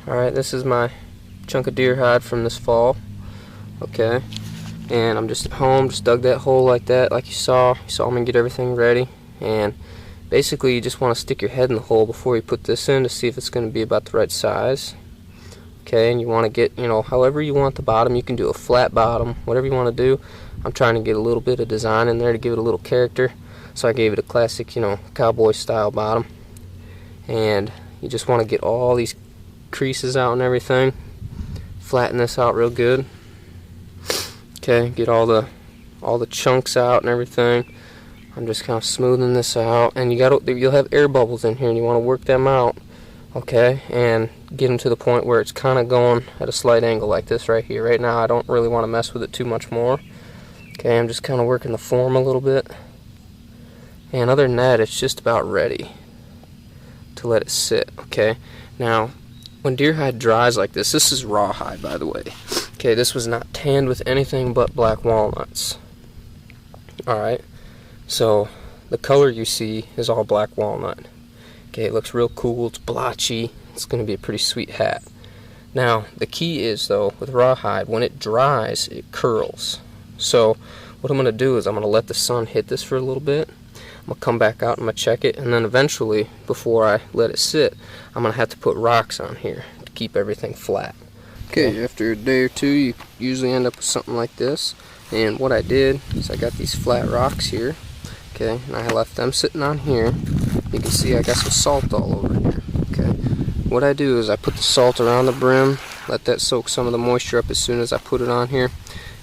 Alright, this is my chunk of deer hide from this fall. Okay, and I'm just at home, just dug that hole like that, like you saw. You saw me get everything ready, and basically you just want to stick your head in the hole before you put this in to see if it's going to be about the right size. Okay, and you want to get, however you want the bottom. You can do a flat bottom, whatever you want to do. I'm trying to get a little bit of design in there to give it a little character, so I gave it a classic, cowboy style bottom. And you just want to get all these creases out and everything. Flatten this out real good. Okay, get all the chunks out and everything. I'm just kind of smoothing this out, and you'll have air bubbles in here, and you want to work them out. Okay, and get them to the point where it's kind of going at a slight angle like this right here. Right now I don't really want to mess with it too much more. Okay, I'm just kind of working the form a little bit, and other than that, it's just about ready to let it sit. Okay, now when deer hide dries like this is raw hide, by the way. Okay, this was not tanned with anything but black walnuts. Alright, so the color you see is all black walnut. Okay, it looks real cool, it's blotchy, it's going to be a pretty sweet hat. Now, the key is, though, with rawhide, when it dries, it curls. So, what I'm going to do is I'm going to let the sun hit this for a little bit. I'm going to come back out and I'm going to check it, and then eventually, before I let it sit, I'm going to have to put rocks on here to keep everything flat. Okay, after a day or two, you usually end up with something like this. And what I did is I got these flat rocks here. Okay, and I left them sitting on here. You can see I got some salt all over here. Okay, what I do is I put the salt around the brim, let that soak some of the moisture up as soon as I put it on here,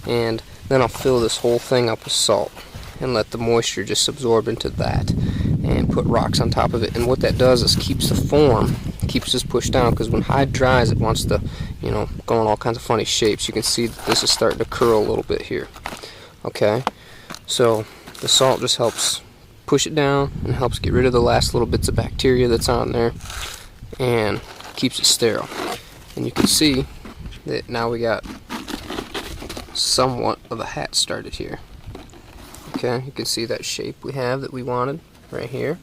and then I'll fill this whole thing up with salt and let the moisture just absorb into that, and put rocks on top of it. And what that does is keeps the form, keeps this pushed down, because when hide dries it wants to, go in all kinds of funny shapes. You can see that this is starting to curl a little bit here. Okay, so the salt just helps push it down and helps get rid of the last little bits of bacteria that's on there and keeps it sterile. And you can see that now we got somewhat of a hat started here. Okay, you can see that shape we have that we wanted right here.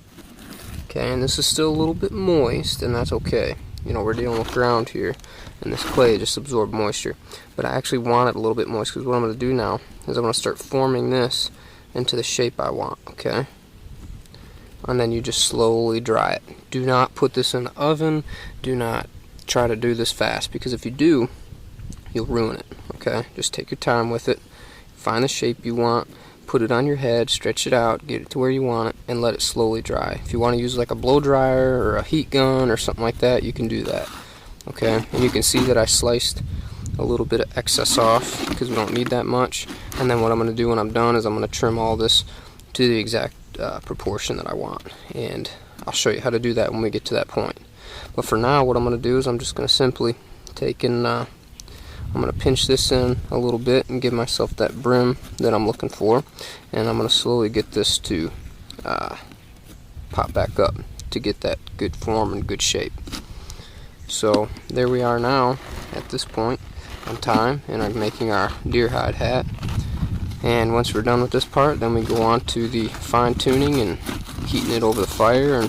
Okay, and this is still a little bit moist, and that's okay. We're dealing with ground here, and this clay just absorbs moisture. But I actually want it a little bit moist, because what I'm going to do now is I'm going to start forming this into the shape I want. Okay, and then you just slowly dry it. Do not put this in the oven. Do not try to do this fast, because if you do, you'll ruin it. Okay, just take your time with it. Find the shape you want. Put it on your head, stretch it out, get it to where you want it, and let it slowly dry. If you want to use like a blow dryer or a heat gun or something like that, you can do that. Okay, and you can see that I sliced a little bit of excess off because we don't need that much. And then what I'm going to do when I'm done is I'm going to trim all this to the exact proportion that I want. And I'll show you how to do that when we get to that point. But for now, what I'm going to do is I'm just going to simply take and I'm going to pinch this in a little bit and give myself that brim that I'm looking for, and I'm going to slowly get this to pop back up to get that good form and good shape. So there we are now at this point in time, and I'm making our deer hide hat. And once we're done with this part, then we go on to the fine tuning and heating it over the fire,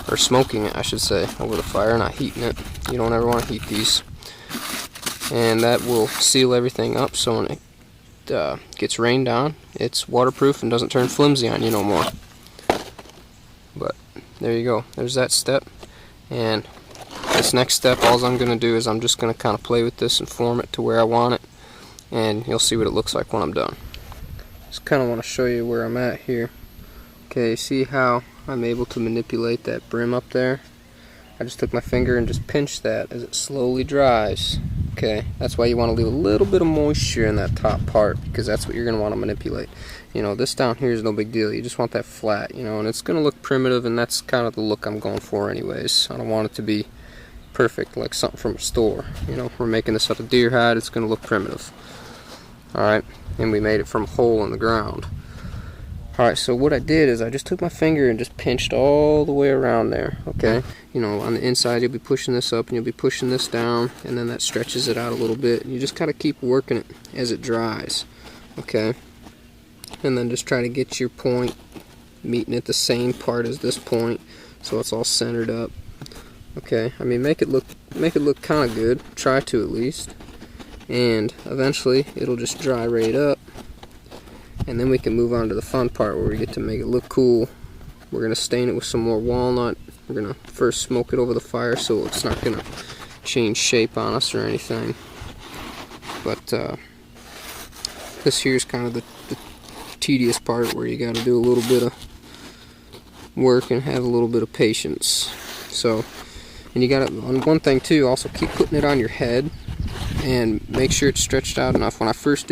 or smoking it, I should say, over the fire, not heating it. You don't ever want to heat these. And that will seal everything up, so when it gets rained on, it's waterproof and doesn't turn flimsy on you no more. But there you go, there's that step. And this next step, all I'm going to do is I'm just going to kind of play with this and form it to where I want it, and you'll see what it looks like when I'm done. Just kind of want to show you where I'm at here. Okay, see how I'm able to manipulate that brim up there? I just took my finger and just pinched that as it slowly dries. Okay, that's why you want to leave a little bit of moisture in that top part, because that's what you're going to want to manipulate. This down here is no big deal. You just want that flat, and it's going to look primitive, and that's kind of the look I'm going for anyways. I don't want it to be perfect like something from a store. We're making this out of deer hide, it's going to look primitive. Alright, and we made it from a hole in the ground. Alright, so what I did is I just took my finger and just pinched all the way around there, okay? On the inside you'll be pushing this up and you'll be pushing this down, and then that stretches it out a little bit. You just kind of keep working it as it dries, okay? And then just try to get your point meeting at the same part as this point, so it's all centered up. Okay, I mean make it look kind of good. Try to at least, and eventually it'll just dry right up, and then we can move on to the fun part where we get to make it look cool. We're gonna stain it with some more walnut. We're gonna first smoke it over the fire so it's not gonna change shape on us or anything. But this here's kind of the tedious part where you got to do a little bit of work and have a little bit of patience. So, and you got to, on one thing too, also keep putting it on your head and make sure it's stretched out enough. When I first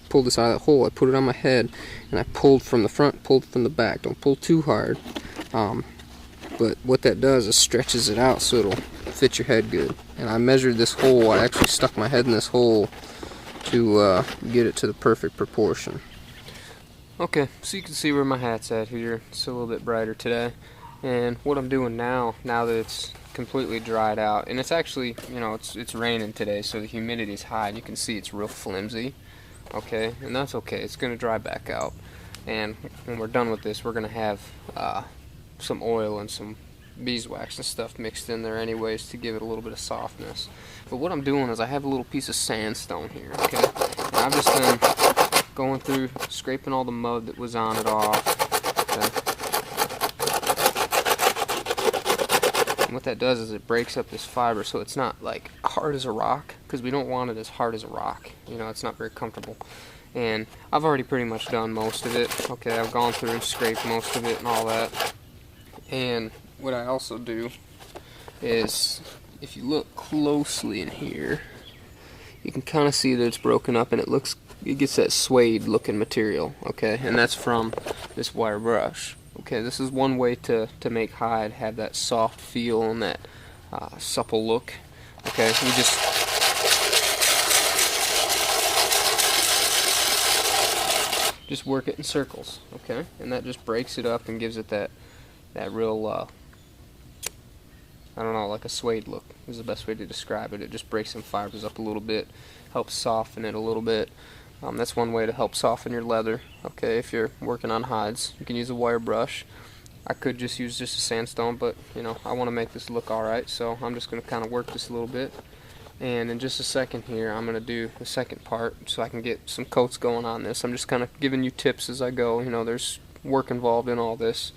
pulled this out of that hole, I put it on my head and I pulled from the front, pulled from the back. Don't pull too hard. But what that does is stretches it out so it'll fit your head good. And I measured this hole. I actually stuck my head in this hole to get it to the perfect proportion. Okay, so you can see where my hat's at here. It's a little bit brighter today. And what I'm doing now that it's completely dried out, and it's actually, you know, it's raining today, so the humidity is high, and you can see it's real flimsy. Okay, and that's okay. It's going to dry back out. And when we're done with this, we're going to have some oil and some beeswax and stuff mixed in there anyways to give it a little bit of softness. But what I'm doing is I have a little piece of sandstone here, okay? And I've just been going through, scraping all the mud that was on it off. Okay? And what that does is it breaks up this fiber so it's not like hard as a rock, because we don't want it as hard as a rock. You know, it's not very comfortable. And I've already pretty much done most of it. Okay, I've gone through and scraped most of it and all that. And what I also do is, if you look closely in here, you can kind of see that it's broken up and it gets that suede looking material, okay? And that's from this wire brush. Okay, this is one way to make hide have that soft feel and that supple look. Okay, we just work it in circles, okay? And that just breaks it up and gives it that real, I don't know, like a suede look is the best way to describe it. It just breaks some fibers up a little bit, helps soften it a little bit. That's one way to help soften your leather, okay, if you're working on hides. You can use a wire brush. I could just use a sandstone, but, you know, I want to make this look alright, so I'm just going to kind of work this a little bit. And in just a second here, I'm going to do the second part so I can get some coats going on this. I'm just kind of giving you tips as I go. You know, there's work involved in all this.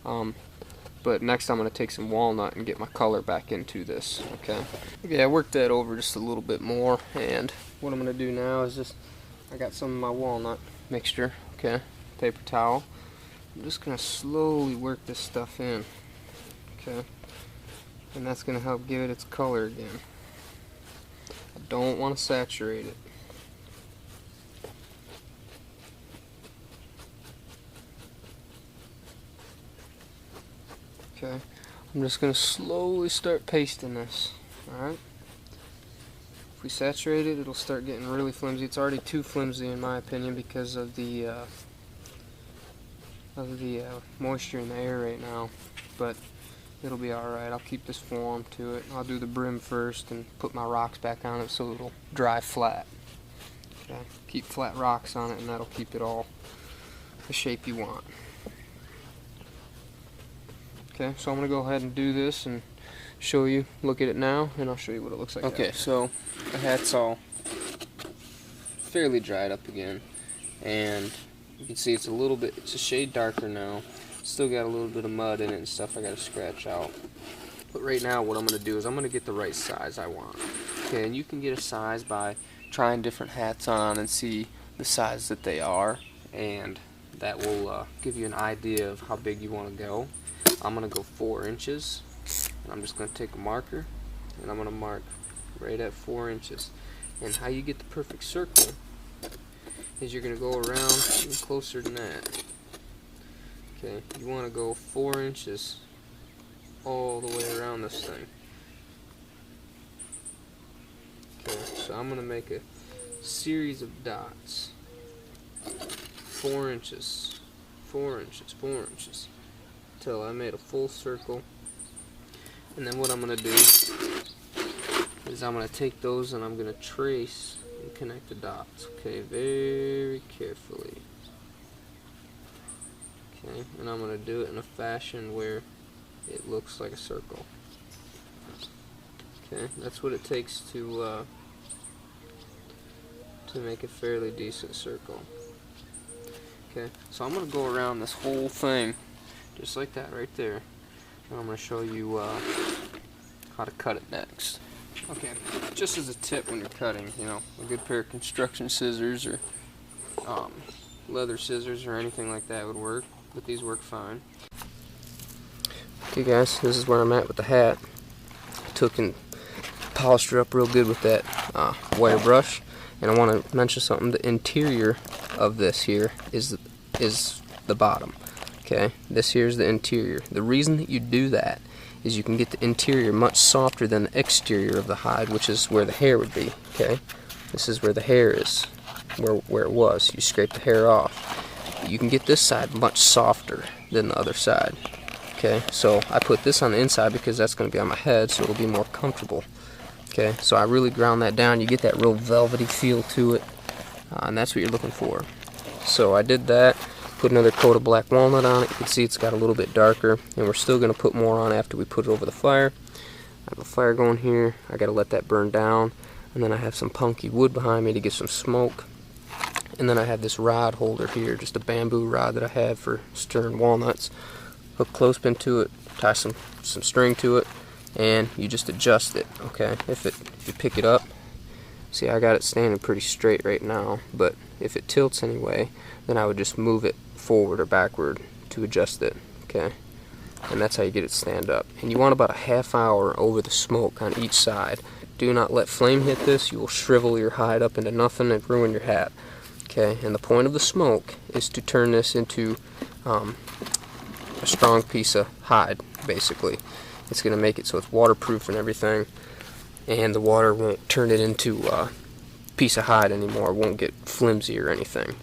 But next I'm going to take some walnut and get my color back into this, okay? Okay, I worked that over just a little bit more, and what I'm going to do now is I got some of my walnut mixture, okay, paper towel. I'm just going to slowly work this stuff in, okay? And that's going to help give it its color again. I don't want to saturate it. Okay, I'm just going to slowly start pasting this, alright? If we saturate it, it'll start getting really flimsy. It's already too flimsy in my opinion because of the moisture in the air right now, but it'll be alright. I'll keep this form to it. I'll do the brim first and put my rocks back on it so it'll dry flat. Okay, keep flat rocks on it and that'll keep it all the shape you want. Okay, so I'm going to go ahead and do this and show you, look at it now, and I'll show you what it looks like. Okay, so the hat's all fairly dried up again, and you can see it's a shade darker now. Still got a little bit of mud in it and stuff I got to scratch out. But right now what I'm going to do is I'm going to get the right size I want. Okay, and you can get a size by trying different hats on and see the size that they are, and that will give you an idea of how big you want to go. I'm going to go 4 inches, and I'm just going to take a marker, and I'm going to mark right at 4 inches. And how you get the perfect circle is you're going to go around even closer than that. Okay, you want to go 4 inches all the way around this thing. Okay, so I'm going to make a series of dots. 4 inches, 4 inches, 4 inches. Till I made a full circle. And then what I'm going to do is I'm going to take those and I'm going to trace and connect the dots. Okay, very carefully. Okay, and I'm going to do it in a fashion where it looks like a circle. Okay, that's what it takes to make a fairly decent circle. Okay, so I'm going to go around this whole thing, just like that right there. And I'm going to show you how to cut it next. Okay, just as a tip when you're cutting, you know, a good pair of construction scissors or leather scissors or anything like that would work, but these work fine. Okay guys, this is where I'm at with the hat. I took and polished her up real good with that wire brush. And I want to mention something. The interior of this here is the bottom. Okay, this here is the interior. The reason that you do that is you can get the interior much softer than the exterior of the hide, which is where the hair would be. Okay, this is where the hair is, where it was. You scrape the hair off. You can get this side much softer than the other side. Okay, so I put this on the inside because that's going to be on my head, so it'll be more comfortable. Okay, so I really ground that down. You get that real velvety feel to it, and that's what you're looking for. So I did that, put another coat of black walnut on it. You can see it's got a little bit darker, and we're still going to put more on after we put it over the fire. I have a fire going here. I got to let that burn down, and then I have some punky wood behind me to get some smoke. And then I have this rod holder here, just a bamboo rod that I have for stirring walnuts. Hook clothespin to it, tie some string to it, and you just adjust it. Okay, if you pick it up, see I got it standing pretty straight right now, but if it tilts anyway, then I would just move it forward or backward to adjust it. Okay, and that's how you get it stand up. And you want about a half hour over the smoke on each side. Do not let flame hit this. You will shrivel your hide up into nothing and ruin your hat. Okay, and the point of the smoke is to turn this into a strong piece of hide, basically. It's going to make it so it's waterproof and everything, and the water won't turn it into a piece of hide anymore. It won't get flimsy or anything.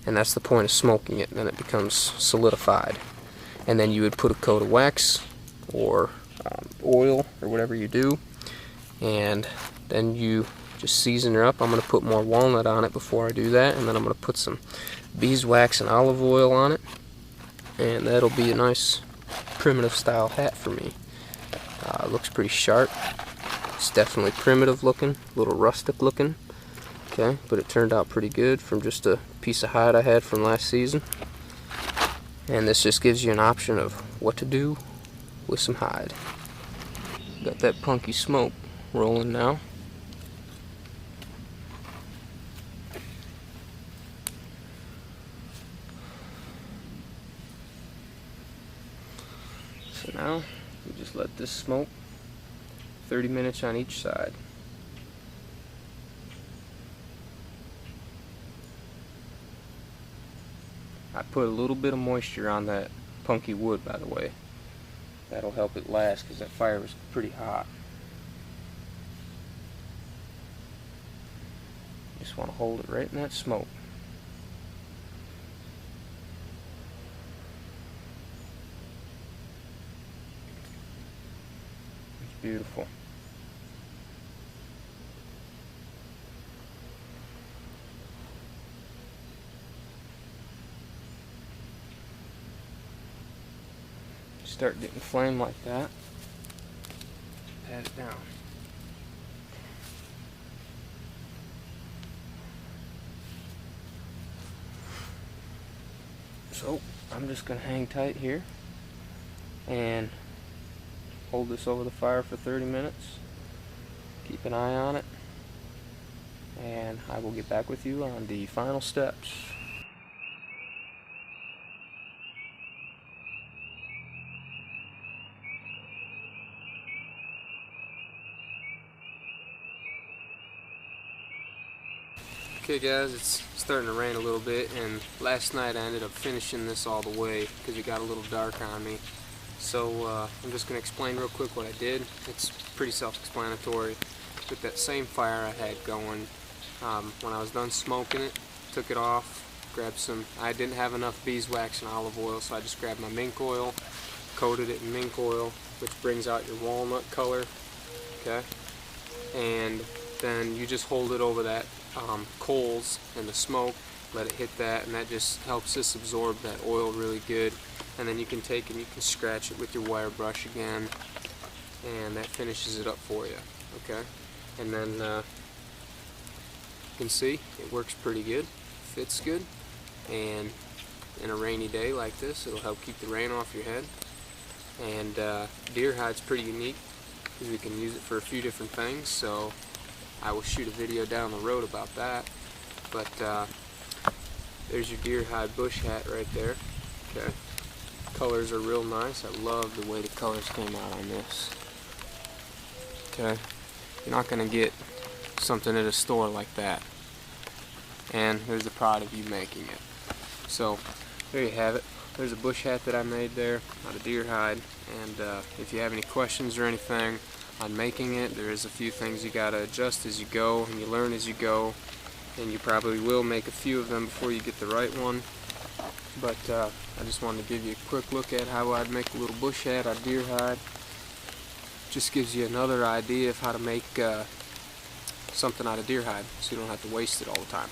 And that's the point of smoking it. Then it becomes solidified. And then you would put a coat of wax or oil or whatever you do, and then you just season her up. I'm going to put more walnut on it before I do that, and then I'm going to put some beeswax and olive oil on it, and that'll be a nice primitive style hat for me. It looks pretty sharp. It's definitely primitive looking, a little rustic looking. Okay, but it turned out pretty good from just a piece of hide I had from last season. And this just gives you an option of what to do with some hide. Got that punky smoke rolling now. So now we just let this smoke 30 minutes on each side. I put a little bit of moisture on that punky wood, by the way. That'll help it last because that fire was pretty hot. Just want to hold it right in that smoke. It's beautiful. Start getting flame like that, pat it down. So I'm just going to hang tight here and hold this over the fire for 30 minutes. Keep an eye on it, and I will get back with you on the final steps. Okay guys, it's starting to rain a little bit, and last night I ended up finishing this all the way because it got a little dark on me. So I'm just going to explain real quick what I did. It's pretty self-explanatory. With that same fire I had going, when I was done smoking it, took it off, grabbed some, I didn't have enough beeswax and olive oil, so I just grabbed my mink oil, coated it in mink oil, which brings out your walnut color, okay? And then you just hold it over that coals and the smoke, let it hit that, and that just helps this absorb that oil really good. And then you can take and you can scratch it with your wire brush again, and that finishes it up for you. Okay, and then you can see it works pretty good, fits good, and in a rainy day like this, it'll help keep the rain off your head. And deer hide's pretty unique because we can use it for a few different things, so I will shoot a video down the road about that. But there's your deer hide bush hat right there. Okay, colors are real nice. I love the way the colors came out on this. Okay, you're not going to get something at a store like that, and there's the pride of you making it. So there you have it. There's a bush hat that I made there out of deer hide, and if you have any questions or anything on making it, there is a few things you gotta adjust as you go, and you learn as you go, and you probably will make a few of them before you get the right one. But I just wanted to give you a quick look at how I'd make a little bush hat out of deer hide. Just gives you another idea of how to make something out of deer hide, so you don't have to waste it all the time.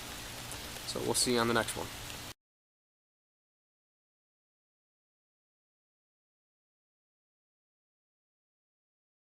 So we'll see you on the next one.